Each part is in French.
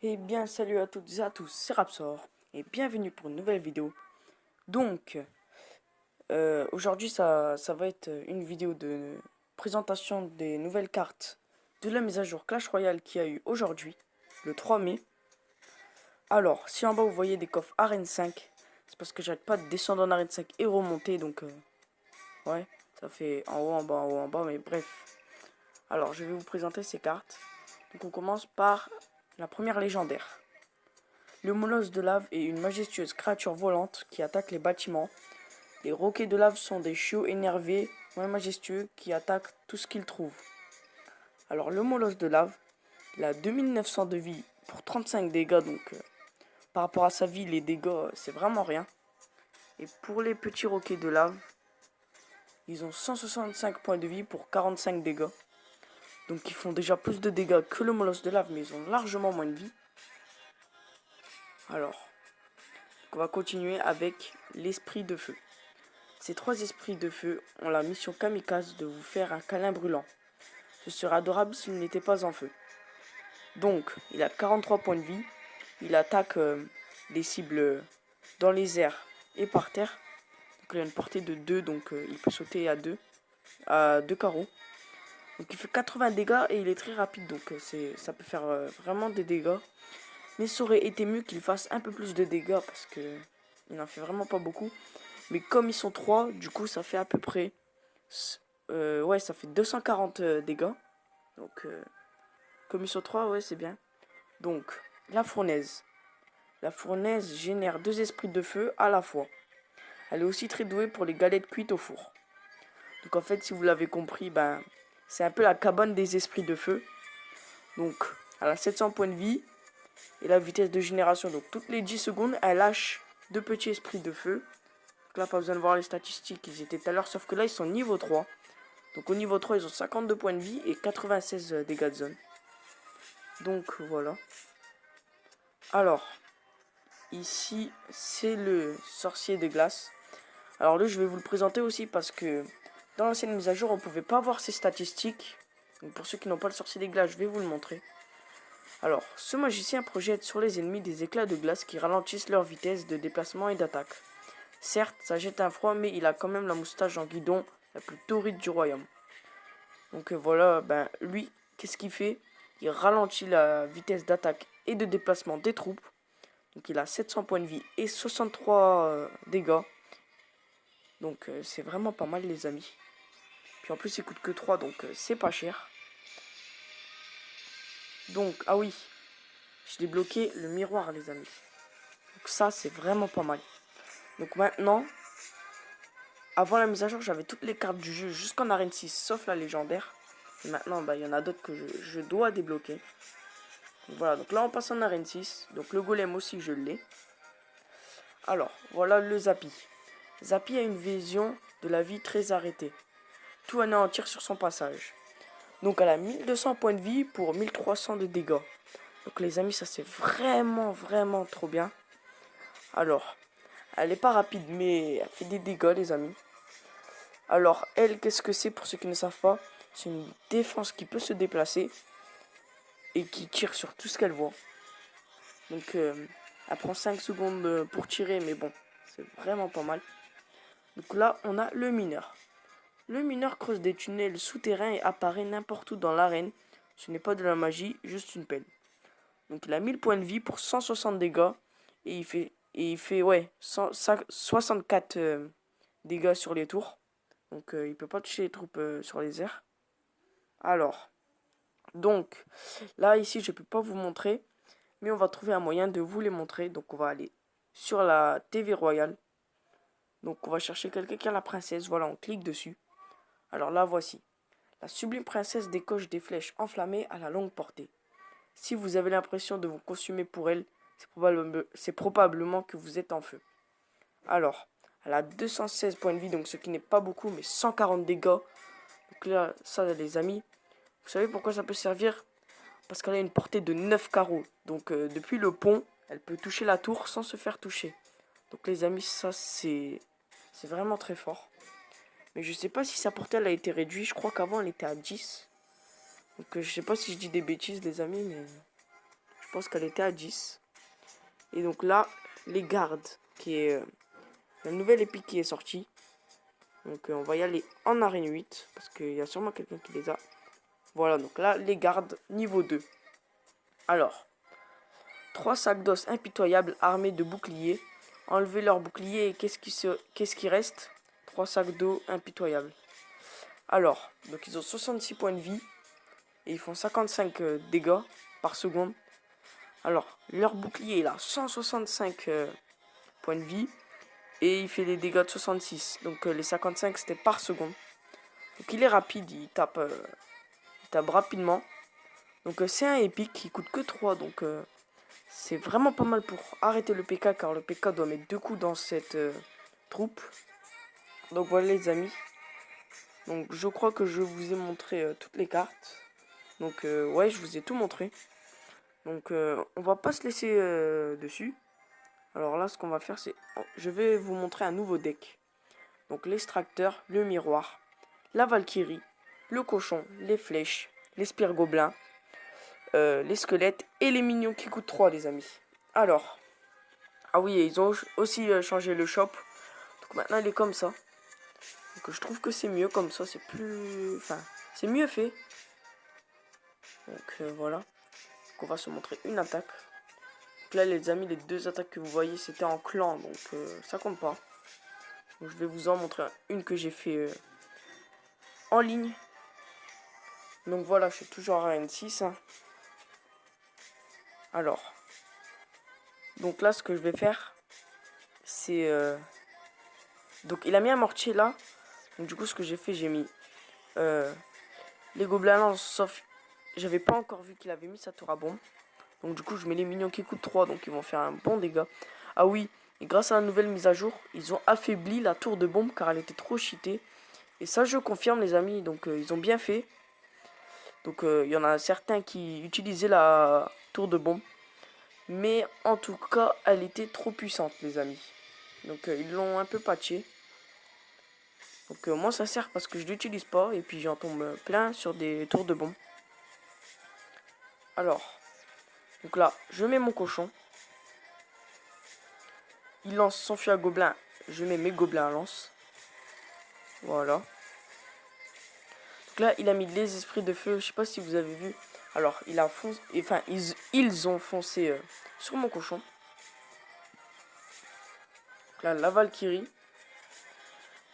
Eh bien, salut à toutes et à tous, c'est Rapsor, et bienvenue pour une nouvelle vidéo. Donc, aujourd'hui, ça va être une vidéo de présentation des nouvelles cartes de la mise à jour Clash Royale qui a eu aujourd'hui, le 3 mai. Alors, si en bas vous voyez des coffres Arène 5, c'est parce que j'arrête pas de descendre en Arène 5 et remonter, donc, ouais, ça fait en haut, en bas, en haut, en bas, mais bref. Alors, je vais vous présenter ces cartes. Donc, on commence par la première légendaire. Le molosse de lave est une majestueuse créature volante qui attaque les bâtiments. Les roquets de lave sont des chiots énervés, moins majestueux, qui attaquent tout ce qu'ils trouvent. Alors le molosse de lave, il a 2900 de vie pour 35 dégâts, donc par rapport à sa vie, les dégâts, c'est vraiment rien. Et pour les petits roquets de lave, ils ont 165 points de vie pour 45 dégâts. Donc ils font déjà plus de dégâts que le molosse de lave, mais ils ont largement moins de vie. Alors, on va continuer avec l'esprit de feu. Ces trois esprits de feu ont la mission kamikaze de vous faire un câlin brûlant. Ce serait adorable s'il n'était pas en feu. Donc, il a 43 points de vie. Il attaque les cibles dans les airs et par terre. Donc, il a une portée de 2, donc il peut sauter à 2 carreaux. Donc, il fait 80 dégâts et il est très rapide, donc ça peut faire vraiment des dégâts. Mais ça aurait été mieux qu'il fasse un peu plus de dégâts parce que il n'en fait vraiment pas beaucoup. Mais comme ils sont 3, du coup, ça fait à peu près... ouais, ça fait 240 dégâts. Donc, comme ils sont 3, ouais, c'est bien. Donc, la fournaise. La fournaise génère 2 esprits de feu à la fois. Elle est aussi très douée pour les galettes cuites au four. Donc, en fait, si vous l'avez compris, ben, c'est un peu la cabane des esprits de feu. Donc, elle a 700 points de vie et la vitesse de génération. Donc, toutes les 10 secondes, elle lâche 2 petits esprits de feu. Donc là, pas besoin de voir les statistiques, ils étaient tout à l'heure, sauf que là, ils sont niveau 3. Donc au niveau 3, ils ont 52 points de vie et 96 dégâts de zone. Donc voilà. Alors, ici, c'est le sorcier de glace. Alors lui, je vais vous le présenter aussi parce que dans l'ancienne mise à jour, on ne pouvait pas voir ses statistiques. Donc pour ceux qui n'ont pas le sorcier des glaces, je vais vous le montrer. Alors, ce magicien projette sur les ennemis des éclats de glace qui ralentissent leur vitesse de déplacement et d'attaque. Certes, ça jette un froid, mais il a quand même la moustache en guidon la plus torride du royaume. Donc voilà, ben lui, qu'est-ce qu'il fait? Il ralentit la vitesse d'attaque et de déplacement des troupes. Donc il a 700 points de vie et 63 dégâts. Donc c'est vraiment pas mal les amis. Puis en plus il coûte que 3, donc c'est pas cher. Donc, ah oui, j'ai débloqué le miroir les amis. Donc ça c'est vraiment pas mal. Donc maintenant, avant la mise à jour, j'avais toutes les cartes du jeu jusqu'en arène 6, sauf la légendaire. Et maintenant, bah, il y en a d'autres que je dois débloquer. Donc, voilà, donc là on passe en arène 6. Donc le golem aussi je l'ai. Alors, voilà le Zappy. Zappy a une vision de la vie très arrêtée. Tout anéantir sur son passage. Donc elle a 1200 points de vie pour 1300 de dégâts. Donc les amis, ça c'est vraiment trop bien. Alors, elle n'est pas rapide, mais elle fait des dégâts les amis. Alors, elle, qu'est-ce que c'est pour ceux qui ne savent pas? C'est une défense qui peut se déplacer et qui tire sur tout ce qu'elle voit. Donc, elle prend 5 secondes pour tirer, mais bon, c'est vraiment pas mal. Donc là, on a le mineur. Le mineur creuse des tunnels souterrains et apparaît n'importe où dans l'arène. Ce n'est pas de la magie, juste une pelle. Donc il a 1000 points de vie pour 160 dégâts. Et il fait ouais, 64 dégâts sur les tours. Donc il peut pas toucher les troupes sur les airs. Alors, donc, là ici je peux pas vous montrer. Mais on va trouver un moyen de vous les montrer. Donc on va aller sur la TV royale. Donc on va chercher quelqu'un qui a la princesse. Voilà, on clique dessus. Alors là voici. La sublime princesse décoche des flèches enflammées à la longue portée. Si vous avez l'impression de vous consumer pour elle, c'est probablement que vous êtes en feu. Alors, elle a 216 points de vie, donc ce qui n'est pas beaucoup, mais 140 dégâts. Donc là, ça les amis, vous savez pourquoi ça peut servir? Parce qu'elle a une portée de 9 carreaux. Donc depuis le pont, elle peut toucher la tour sans se faire toucher. Donc les amis, ça c'est vraiment très fort. Mais je sais pas si sa portée elle a été réduite, je crois qu'avant elle était à 10. Donc je sais pas si je dis des bêtises les amis, mais je pense qu'elle était à 10. Et donc là, les gardes, qui est la nouvelle épique qui est sortie. Donc on va y aller en arène 8, parce qu'il y a sûrement quelqu'un qui les a. Voilà, donc là, les gardes niveau 2. Alors, 3 sacs d'os impitoyables armés de boucliers. Enlevez leur bouclier et qu'est-ce qui reste? 3 sacs d'eau impitoyables. Alors, donc ils ont 66 points de vie. Et ils font 55 dégâts par seconde. Alors, leur bouclier, il a 165 points de vie. Et il fait des dégâts de 66. Donc les 55, c'était par seconde. Donc il est rapide, il tape rapidement. Donc c'est un épique qui coûte que 3. Donc c'est vraiment pas mal pour arrêter le PK. Car le PK doit mettre 2 coups dans cette troupe. Donc voilà les amis. Donc je crois que je vous ai montré toutes les cartes. Donc ouais, je vous ai tout montré. Donc on va pas se laisser dessus. Alors là, ce qu'on va faire, c'est... Je vais vous montrer un nouveau deck. Donc l'extracteur, le miroir, la valkyrie, le cochon, les flèches, les spires gobelins, les squelettes et les minions qui coûtent 3, les amis. Alors, ah oui, ils ont aussi changé le shop. Donc maintenant, il est comme ça. Donc je trouve que c'est mieux comme ça, c'est plus... Enfin, c'est mieux fait. Donc voilà. Donc on va se montrer une attaque. Donc là, les amis, les 2 attaques que vous voyez, c'était en clan, donc ça compte pas. Donc je vais vous en montrer une que j'ai fait en ligne. Donc voilà, je suis toujours à N6. Hein. Alors, donc là, ce que je vais faire, c'est... Donc il a mis un mortier là. Donc du coup, ce que j'ai fait, j'ai mis les gobelins lance, sauf... J'avais pas encore vu qu'il avait mis sa tour à bombe. Donc du coup, je mets les minions qui coûtent 3, donc ils vont faire un bon dégât. Ah oui, et grâce à la nouvelle mise à jour, ils ont affaibli la tour de bombe car elle était trop cheatée. Et ça, je confirme les amis, donc ils ont bien fait. Donc il y en a certains qui utilisaient la tour de bombe. Mais en tout cas, elle était trop puissante les amis. Donc ils l'ont un peu patché. Donc moi ça sert parce que je l'utilise pas. Et puis j'en tombe plein sur des tours de bombe. Alors, donc là, je mets mon cochon. Il lance son fût à gobelin. Je mets mes gobelins à lance. Voilà. Donc là, il a mis les esprits de feu. Je sais pas si vous avez vu. Alors, il a foncé. Enfin, ils ont foncé sur mon cochon. Donc là, la valkyrie.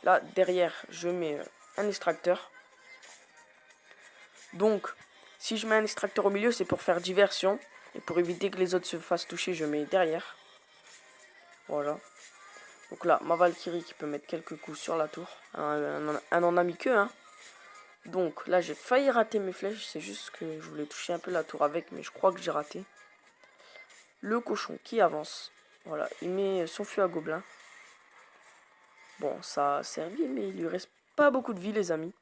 Là, derrière, je mets un extracteur. Donc, si je mets un extracteur au milieu, c'est pour faire diversion. Et pour éviter que les autres se fassent toucher, je mets derrière. Voilà. Donc là, ma valkyrie qui peut mettre quelques coups sur la tour. Elle en a mis que, hein. Donc là, j'ai failli rater mes flèches. C'est juste que je voulais toucher un peu la tour avec, mais je crois que j'ai raté. Le cochon qui avance. Voilà, il met son fût à gobelin. Bon, ça a servi, mais il lui reste pas beaucoup de vie, les amis.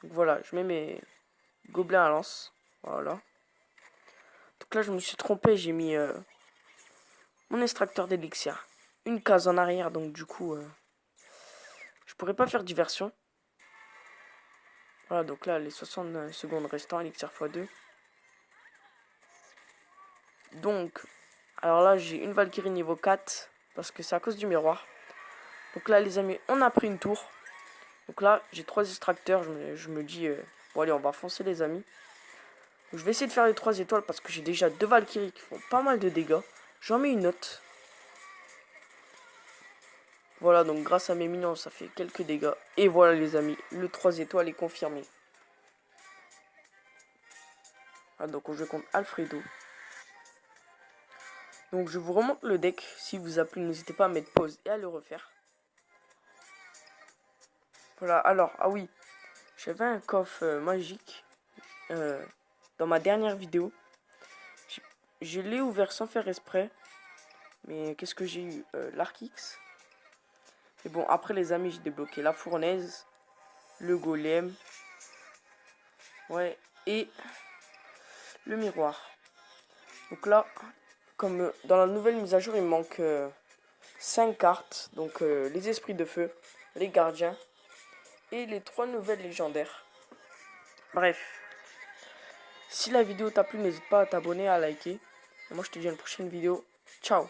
Donc voilà, je mets mes gobelins à lance. Voilà. Donc là, je me suis trompé. J'ai mis mon extracteur d'élixir. Une case en arrière, donc du coup, je pourrais pas faire diversion. Voilà, donc là, les 60 secondes restants, élixir x2. Donc, alors là, j'ai une Valkyrie niveau 4, parce que c'est à cause du miroir. Donc là, les amis, on a pris une tour. Donc là, j'ai 3 extracteurs, je me dis, bon allez, on va foncer les amis. Donc, je vais essayer de faire les 3 étoiles, parce que j'ai déjà 2 Valkyries qui font pas mal de dégâts. J'en mets une note. Voilà, donc grâce à mes minions, ça fait quelques dégâts. Et voilà les amis, le 3 étoiles est confirmé. Ah, donc je compte Alfredo. Donc je vous remonte le deck. Si vous a plu, n'hésitez pas à mettre pause et à le refaire. Voilà, alors, ah oui. J'avais un coffre magique dans ma dernière vidéo. Je l'ai ouvert sans faire exprès. Mais qu'est-ce que j'ai eu l'Arkix. Et bon, après les amis, j'ai débloqué la fournaise, le golem. Ouais, et le miroir. Donc là, comme dans la nouvelle mise à jour, il me manque 5 cartes. Donc les esprits de feu, les gardiens et les 3 nouvelles légendaires. Bref. Si la vidéo t'a plu, n'hésite pas à t'abonner, à liker. Et moi, je te dis à une prochaine vidéo. Ciao.